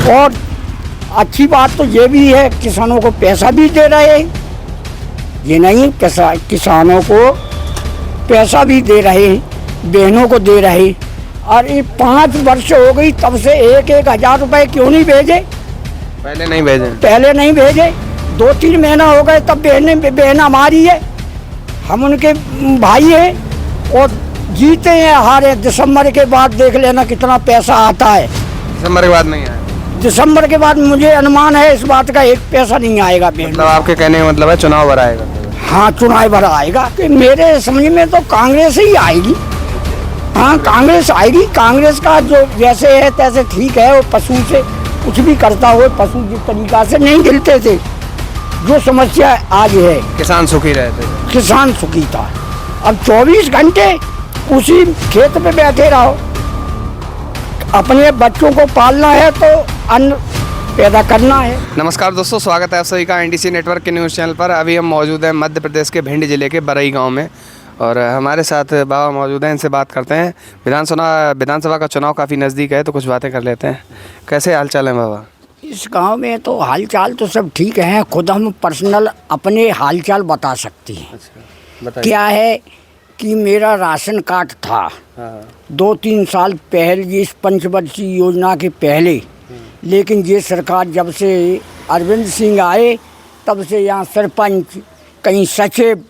और अच्छी बात तो ये भी है, किसानों को पैसा भी दे रहे हैं, ये नहीं किसानों को पैसा भी दे रहे हैं, बहनों को दे रहे हैं। और ये 5 वर्ष हो गई तब से 1,000 रुपए क्यों नहीं भेजे? पहले नहीं भेजे? पहले नहीं भेजे, 2-3 महीना हो गए, तब बहन हमारी है, हम उनके भाई हैं और जीते हैं हारे। दिसंबर के बाद देख लेना कितना पैसा आता है। दिसंबर के बाद नहीं आया? दिसंबर के बाद मुझे अनुमान है इस बात का, 1 पैसा नहीं आएगा बहन। मतलब आपके कहने का मतलब है चुनाव भरा आएगा? हाँ, चुनाव भरा आएगा। कि मेरे समझ में तो कांग्रेस ही आएगी। हाँ, कांग्रेस आएगी। कांग्रेस का जो जैसे है तैसे ठीक है, वो पशु से कुछ भी करता हो, पशु जिस तरीका से नहीं गिरते थे, जो समस्या आज है, किसान सुखी रहते थे, किसान सुखी था। अब 24 घंटे उसी खेत पे बैठे रहो, अपने बच्चों को पालना है तो अन्न पैदा करना है। नमस्कार दोस्तों, स्वागत है आप सभी का एनडीसी नेटवर्क के न्यूज़ चैनल पर। अभी हम मौजूद हैं मध्य प्रदेश के भिंड जिले के बरई गांव में और हमारे साथ बाबा मौजूद हैं, इनसे बात करते हैं। विधानसभा का चुनाव काफ़ी नज़दीक है तो कुछ बातें कर लेते हैं। कैसे हाल चाल है बाबा? इस गांव में तो हालचाल तो सब ठीक है। खुद हम पर्सनल अपने हालचाल बता सकते हैं। अच्छा, बताइए। क्या है कि मेरा राशन कार्ड था। हाँ। 2-3 साल पहले, इस पंचवर्षीय योजना के पहले, लेकिन ये सरकार जब से अरविंद सिंह आए तब से यहाँ सरपंच, कहीं सचिव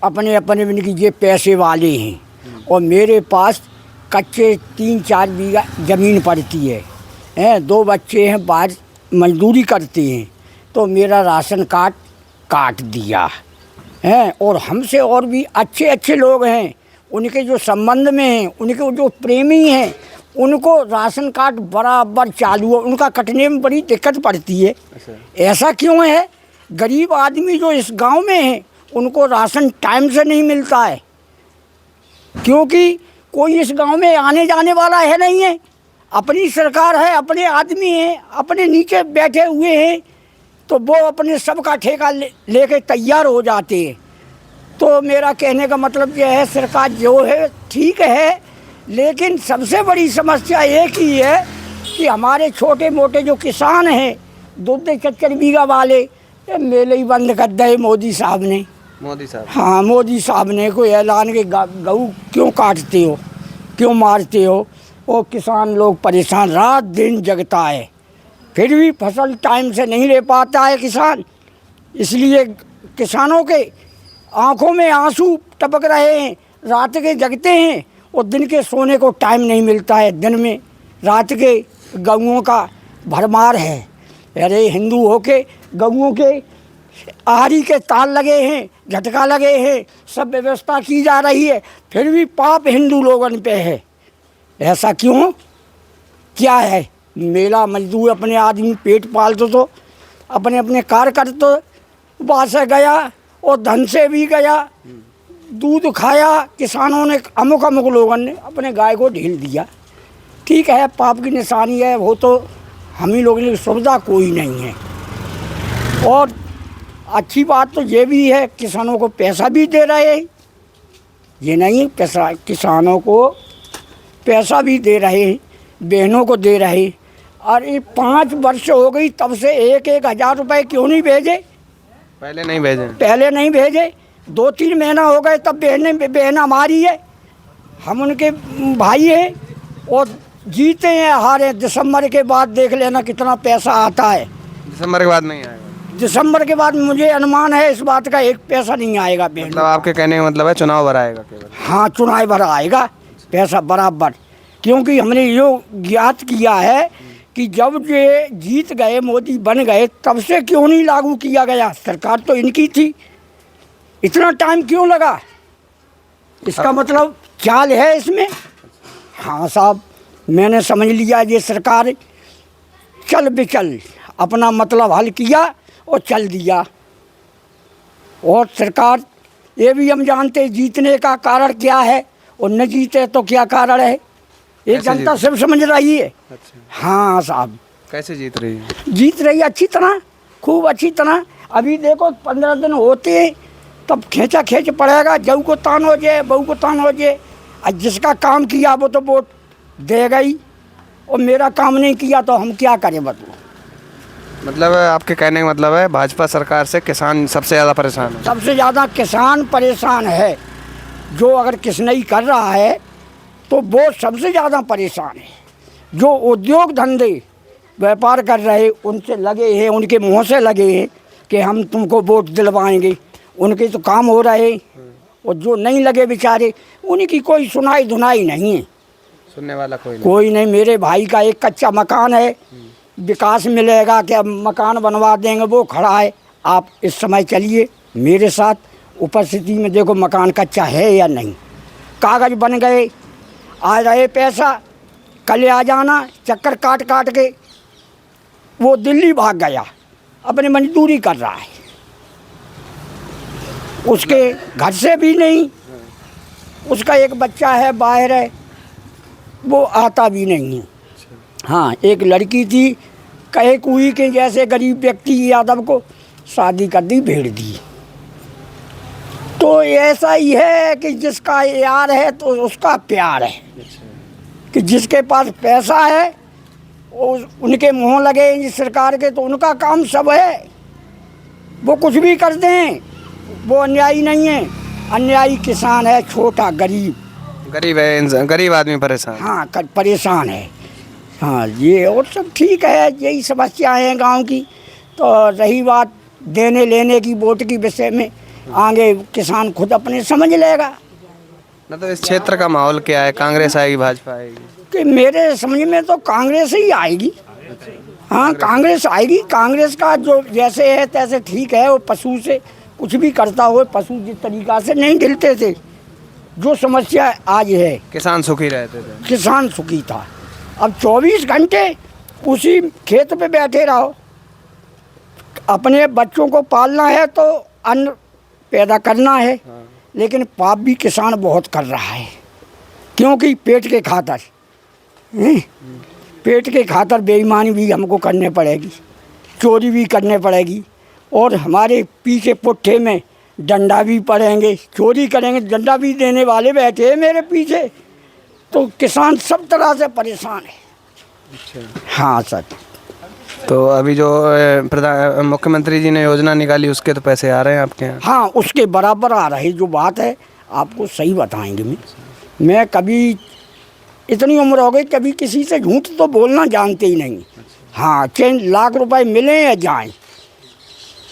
अपने अपने बन के ये पैसे वाले हैं। और मेरे पास कच्चे 3-4 बीघा ज़मीन पड़ती है, 2 बच्चे हैं, बाहर मजदूरी करते हैं, तो मेरा राशन कार्ड काट दिया है। और हमसे और भी अच्छे अच्छे लोग हैं, उनके जो संबंध में हैं, उनके जो प्रेमी हैं, उनको राशन कार्ड बराबर चालू है, उनका कटने में बड़ी दिक्कत पड़ती है। ऐसा क्यों है? गरीब आदमी जो इस गांव में है उनको राशन टाइम से नहीं मिलता है, क्योंकि कोई इस गांव में आने जाने वाला है नहीं है। अपनी सरकार है, अपने आदमी हैं, अपने नीचे बैठे हुए हैं, तो वो अपने सबका ठेका लेके तैयार हो जाते हैं। तो मेरा कहने का मतलब यह है, सरकार जो है ठीक है, लेकिन सबसे बड़ी समस्या एक ही है कि हमारे छोटे मोटे जो किसान हैं, 2-4 बीघा वाले, ये मेले ही बंद कर दिए मोदी साहब ने। मोदी साहब? हाँ, मोदी साहब ने कोई ऐलान के गऊ क्यों काटते हो, क्यों मारते हो? वो किसान लोग परेशान, रात दिन जगता है, फिर भी फसल टाइम से नहीं ले पाता है किसान। इसलिए किसानों के आंखों में आंसू टपक रहे हैं, रात के जगते हैं और दिन के सोने को टाइम नहीं मिलता है। दिन में रात के गऊओं का भरमार है। अरे हिंदू होके गऊओं के आहारी के ताल लगे हैं, झटका लगे हैं, सब व्यवस्था की जा रही है, फिर भी पाप हिंदू लोगों पे है। ऐसा क्यों? क्या है? मेला मजदूर अपने आदमी पेट पालते तो अपने अपने कार्य करते, वहाँ से गया और धन से भी गया, दूध खाया, किसानों ने अमुक लोगों ने अपने गाय को ढील दिया। ठीक है, पाप की निशानी है वो, तो हम ही लोगों की सुविधा कोई नहीं है। और अच्छी बात तो ये भी है, किसानों को पैसा भी दे रहे हैं, ये नहीं किसानों को पैसा भी दे रहे हैं, बहनों को दे रहे हैं। और ये 5 वर्ष हो गई तब से 1,000 रुपए क्यों नहीं भेजे? पहले नहीं भेजे? पहले नहीं भेजे, 2-3 महीना हो गए, तब बहन हमारी है, हम उनके भाई हैं और जीते हैं हारे। दिसंबर के बाद देख लेना कितना पैसा आता है। दिसंबर के बाद नहीं आएगा? दिसंबर के बाद मुझे अनुमान है इस बात का, 1 पैसा नहीं आएगा बहन। मतलब आपके कहने का मतलब है चुनाव भरा आएगा केवल? हाँ, चुनाव भरा आएगा, पैसा बराबर। क्योंकि हमने यो ज्ञात किया है कि जब ये जीत गए, मोदी बन गए, तब से क्यों नहीं लागू किया गया? सरकार तो इनकी थी, इतना टाइम क्यों लगा? इसका मतलब चाल है इसमें। हाँ साहब, मैंने समझ लिया ये सरकार चल बिचल अपना मतलब हल किया और चल दिया। और सरकार ये भी हम जानते जीतने का कारण क्या है और न जीते तो क्या कारण है, ये जनता सब समझ रही है। अच्छा। हाँ साहब। कैसे जीत रही है? जीत रही है अच्छी तरह, खूब अच्छी तरह। अभी देखो 15 दिन होते हैं तब खींचा खींच पड़ेगा, जऊ को तान हो जाए, बहू को तान हो जाए। और जिसका काम किया वो तो वोट देगा ही, और मेरा काम नहीं किया तो हम क्या करें बताओ। मतलब आपके कहने का मतलब है भाजपा सरकार से किसान सबसे ज़्यादा परेशान है। सबसे ज़्यादा किसान परेशान है। जो अगर किसनई कर रहा है तो वो सबसे ज़्यादा परेशान है। जो उद्योग धंधे व्यापार कर रहे उनसे लगे हैं, उनके मुँह से लगे हैं कि हम तुमको वोट दिलवाएंगे, उनके तो काम हो रहे। और जो नहीं लगे बेचारे उनकी कोई सुनाई धुनाई नहीं है। सुनने वाला कोई नहीं। मेरे भाई का एक कच्चा मकान है, विकास मिलेगा क्या, मकान बनवा देंगे, वो खड़ा है। आप इस समय चलिए मेरे साथ, उपस्थिति में देखो मकान कच्चा है या नहीं। कागज़ बन गए, आ रहे पैसा, कल आ जाना, चक्कर काट काट के वो दिल्ली भाग गया, अपनी मजदूरी कर रहा है। उसके घर से भी नहीं, उसका एक बच्चा है बाहर है, वो आता भी नहीं है। हाँ, एक लड़की थी, कहे कुई के जैसे गरीब व्यक्ति यादव को शादी कर दी, भेड़ दी। तो ऐसा ही है कि जिसका यार है तो उसका प्यार है, कि जिसके पास पैसा है उनके मुँह लगे इस सरकार के, तो उनका काम सब है, वो कुछ भी कर दें, वो अन्यायी नहीं है। अन्यायी किसान है, छोटा गरीब है, गरीब आदमी परेशान। हाँ, परेशान है। हाँ, ये और सब ठीक है, यही समस्याएं हैं गांव की। तो रही बात देने लेने की, वोट की विषय में, आगे किसान खुद अपने समझ लेगा। ना तो इस क्षेत्र का माहौल क्या है, कांग्रेस आएगी भाजपा आएगी? कि मेरे समझ में तो कांग्रेस ही आएगी। हाँ, कांग्रेस आएगी। कांग्रेस का जो जैसे है तैसे ठीक है। वो पशु से कुछ भी करता हो, पशु जिस तरीक़ा से नहीं ढलते थे, जो समस्या आज है, किसान सुखी रहते थे, किसान सुखी था। अब 24 घंटे उसी खेत पे बैठे रहो, अपने बच्चों को पालना है तो अन्न पैदा करना है। लेकिन पाप भी किसान बहुत कर रहा है, क्योंकि पेट के खातर, पेट के खातर बेईमानी भी हमको करने पड़ेगी, चोरी भी करने पड़ेगी, और हमारे पीछे पुट्ठे में डंडा भी पड़ेंगे। चोरी करेंगे, डंडा भी देने वाले बैठे हैं मेरे पीछे। तो किसान सब तरह से परेशान है। अच्छा। हाँ सर। तो अभी जो मुख्यमंत्री जी ने योजना निकाली उसके तो पैसे आ रहे हैं आपके यहाँ? हाँ, उसके बराबर आ रही जो बात है, आपको सही बताएंगे। मैं कभी इतनी उम्र हो गई, कभी किसी से झूठ तो बोलना जानते ही नहीं। हाँ, चाहे लाख रुपए मिले या जाएं,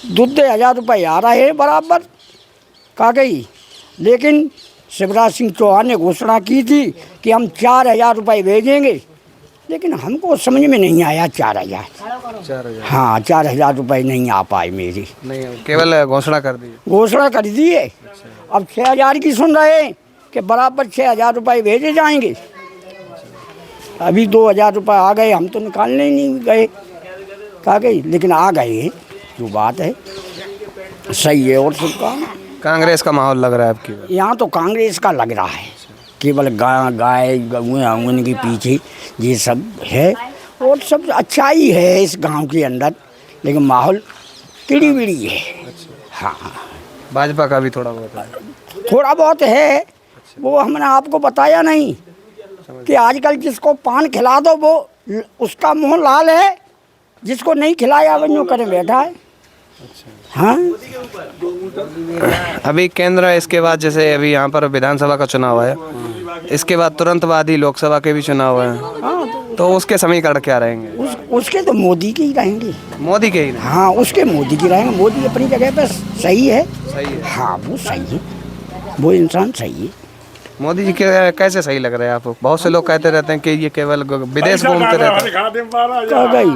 2,000 रुपये आ रहे हैं बराबर का गई। लेकिन शिवराज सिंह चौहान ने घोषणा की थी कि हम 4,000 रुपये भेजेंगे, लेकिन हमको समझ में नहीं आया 4,000। हाँ, 4,000 रुपये नहीं आ पाए मेरी। नहीं, केवल घोषणा कर दी। घोषणा कर दी है। अब 6,000 की सुन रहे हैं कि बराबर 6,000 रुपये भेजे जाएंगे। अभी 2,000 रुपये आ गए, हम तो निकालने ही नहीं गए कहा गई, लेकिन आ गए हैं। जो बात है सही है। और सब काम कांग्रेस का माहौल लग रहा है आपकी? यहाँ तो कांग्रेस का लग रहा है, केवल गाय गऊँ के पीछे ये सब है। और सब अच्छा ही है इस गांव के अंदर, लेकिन माहौल कीड़ी बीड़ी है। हाँ, भाजपा का भी थोड़ा बहुत है? थोड़ा बहुत है। वो हमने आपको बताया नहीं कि आजकल जिसको पान खिला दो वो उसका मुंह लाल है, जिसको नहीं खिलाया वो यूँ करे बैठा है। हाँ, अभी केंद्र है, इसके बाद जैसे अभी यहाँ पर विधानसभा का चुनाव है, इसके बाद तुरंत बाद ही लोकसभा के भी चुनाव है। हाँ, तो उसके समीकरण क्या रहेंगे? उसके तो मोदी के ही रहेंगे। मोदी के ही? हाँ, उसके मोदी की रहेंगे। मोदी अपनी जगह पर सही है। सही है। हाँ, वो सही है, वो इंसान सही है। मोदी जी के कैसे सही लग रहे हैं आपको? बहुत से लोग कहते रहते हैं कि ये केवल विदेश घूमते रहते हैं। कह गई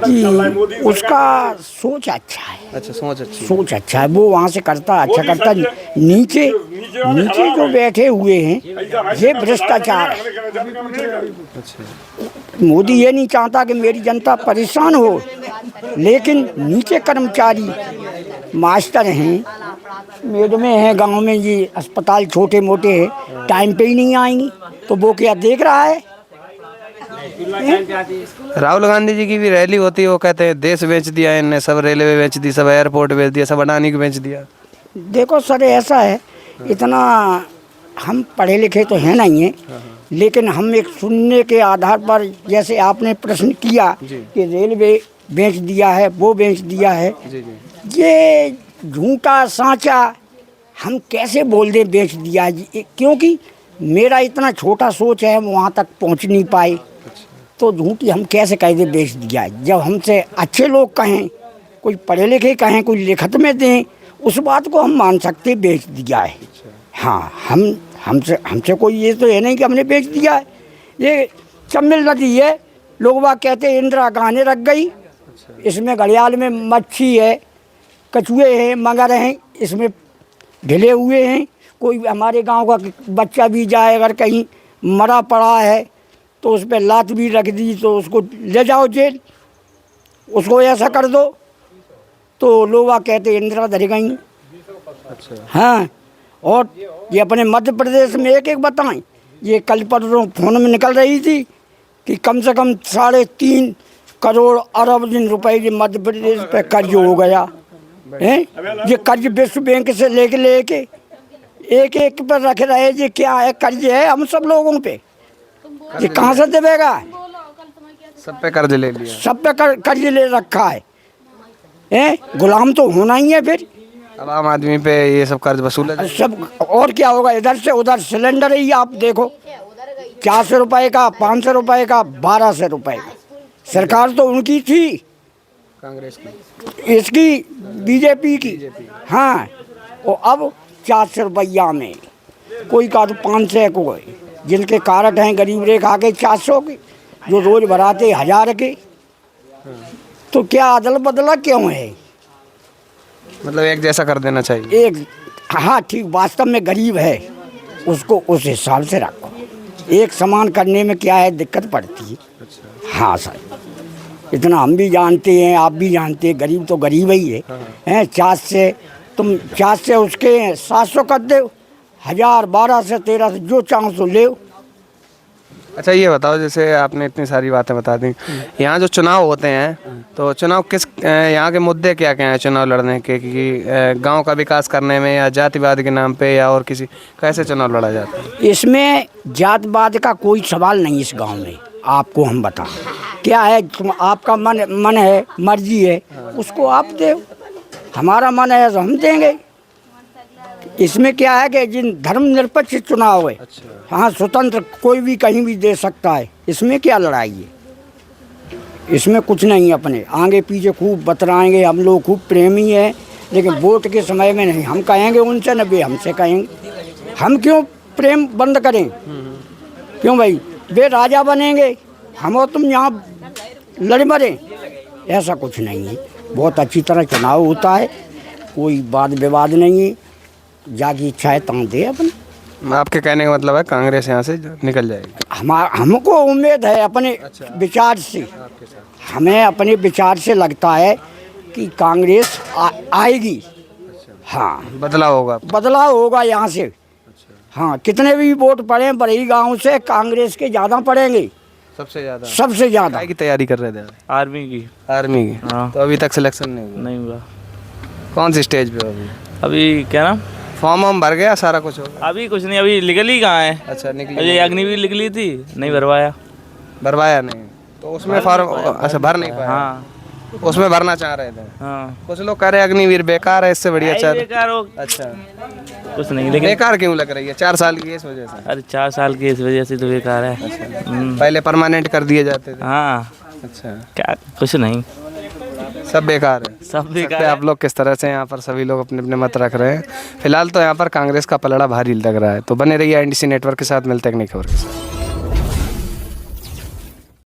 कि उसका सोच अच्छा है। अच्छा, सोच अच्छी है। सोच अच्छा है, वो वहाँ से करता अच्छा करता। नीचे जो बैठे हुए हैं ये भ्रष्टाचार है। मोदी ये नहीं चाहता कि मेरी जनता परेशान हो, लेकिन नीचे कर्मचारी मास्टर हैं, मेडमें हैं गांव में, ये अस्पताल छोटे मोटे हैं, टाइम पे ही नहीं आएंगी, तो वो क्या देख रहा है? राहुल गांधी जी की भी रैली होती है, वो कहते हैं देश बेच दिया इनने, सब रेलवे बेच दी, सब एयरपोर्ट बेच दिया, सब अडानी को बेच दिया। देखो सर, ऐसा है, इतना हम पढ़े लिखे तो हैं नहीं है, लेकिन हम एक सुनने के आधार पर, जैसे आपने प्रश्न किया कि रेलवे बेच दिया है, वो बेच दिया है, जी जी। ये झूठा सांचा हम कैसे बोल दें बेच दिया है जी? क्योंकि मेरा इतना छोटा सोच है, हम वहाँ तक पहुँच नहीं पाए, तो झूठी हम कैसे कह दें बेच दिया है? जब हमसे अच्छे लोग कहें, कोई पढ़े लिखे कहें, कोई लिखत में दें, उस बात को हम मान सकते बेच दिया है। हाँ, हमसे कोई ये तो है नहीं कि हमने बेच दिया है। ये चम्बल नदी है, लोग बाग कहते हैं इंदिरा गाने रख गई, इसमें घड़ियाल में मच्छी है, कछुए हैं, मगर हैं, इसमें ढिले हुए हैं। कोई हमारे गांव का बच्चा भी जाए, अगर कहीं मरा पड़ा है तो उस पर लात भी रख दी, तो उसको ले जाओ जेल, उसको ऐसा कर दो, तो लोग कहते इंदिरा धर गई। अच्छा। हाँ, और ये अपने मध्य प्रदेश में एक एक बताएं, ये कल परसों फोन में निकल रही थी कि कम से कम 3.5 करोड़ अरब रुपए ये मध्य प्रदेश पे कर्ज हो गया है। ये कर्ज विश्व बैंक से लेके एक एक पर रख रहे, ये क्या है? कर्ज है हम सब लोगों पे, ये कहाँ से देगा? सब पे कर्ज ले लिया, सब पे कर्ज ले रखा है, गुलाम तो होना ही है फिर। अब आम आदमी पे ये सब कर्ज वसूल है सब, और क्या होगा? इधर से उधर सिलेंडर ही आप देखो, 400 रुपए का, 500 रुपए का, 1200 रुपए का। सरकार तो उनकी थी, कांग्रेस की, इसकी बीजेपी की। हाँ, और अब 400 रुपया में कोई का तो 500 को, जिनके कारट हैं गरीब रेखा के 400 के, जो रोज भराते 1000 के, तो क्या अदल बदला क्यों है? मतलब एक जैसा कर देना चाहिए। एक, हाँ ठीक, वास्तव में गरीब है, उसको उस हिसाब से रखो। एक समान करने में क्या है, दिक्कत पड़ती है। हाँ सर, इतना हम भी जानते हैं, आप भी जानते हैं, गरीब तो गरीब ही है। हैं, 4 से तुम 4 से उसके 700 कर दो, 1000, 1200, 1300, जो चाहो सो ले। अच्छा ये बताओ, जैसे आपने इतनी सारी बातें बता दी, यहाँ जो चुनाव होते हैं तो चुनाव किस, यहाँ के मुद्दे क्या क्या हैं चुनाव लड़ने के, कि गांव का विकास करने में, या जातिवाद के नाम पे, या और किसी, कैसे चुनाव लड़ा जाता है? इसमें जातवाद का कोई सवाल नहीं इस गांव में। आपको हम बता क्या है, आपका मन है, मर्जी है, उसको आप दे। हमारा मन है तो हम देंगे। इसमें क्या है कि जिन धर्मनिरपेक्ष चुनाव है, हाँ स्वतंत्र, कोई भी कहीं भी दे सकता है, इसमें क्या लड़ाई है? इसमें कुछ नहीं। अपने आगे पीछे खूब बतराएंगे, हम लोग खूब प्रेमी हैं, लेकिन वोट के समय में नहीं। हम कहेंगे उनसे, न वे हमसे कहेंगे। हम क्यों प्रेम बंद करें? क्यों भाई? वे राजा बनेंगे, हम और तुम यहाँ लड़ मरें, ऐसा कुछ नहीं है। बहुत अच्छी तरह चुनाव होता है, कोई वाद विवाद नहीं है, जाकी इच्छा है तहाँ दे अपने। आपके कहने का मतलब है कांग्रेस यहाँ से निकल जाएगी? हमको उम्मीद है अपने विचार से, हमें अपने विचार से लगता है कि कांग्रेस आएगी। हाँ, बदलाव होगा यहाँ से। हाँ, कितने भी वोट पड़े बरही गांव से, कांग्रेस के ज़्यादा पड़ेंगे, सबसे ज़्यादा। क्या की तैयारी कर रहे थे? आर्मी की। हाँ। तो अभी तक सिलेक्शन नहीं हुआ। कौन सी स्टेज पे अभी क्या ना, फॉर्म हम भर गया, सारा कुछ हो गया? अभी कुछ नहीं, अभी निकल ही कहाँ है। अच्छा, ये अग्निवीर निकली थी, नहीं भरवाया नहीं, तो उसमें फॉर्म, अच्छा भर नहीं पाया। हाँ, उसमें भरना चाह रहे थे। हाँ, कुछ लोग कह रहे अग्निवीर बेकार है, इससे बढ़िया बेकार हो। अच्छा, कुछ नहीं, लेकिन बेकार क्यों लग रही है? 4 साल की इस वजह से? अरे 4 साल की इस वजह से तो बेकार है। पहले परमानेंट कर दिए जाते थे। हाँ, अच्छा, क्या कुछ नहीं, सब बेकार है। सब बेकार। आप लोग किस तरह से यहाँ पर सभी लोग अपने अपने मत रख रहे हैं? फिलहाल तो यहाँ पर कांग्रेस का पलड़ा भारी लग रहा है। तो बने रहिए एनडीसी नेटवर्क के साथ, मिलते हैं एक नई खबर के साथ।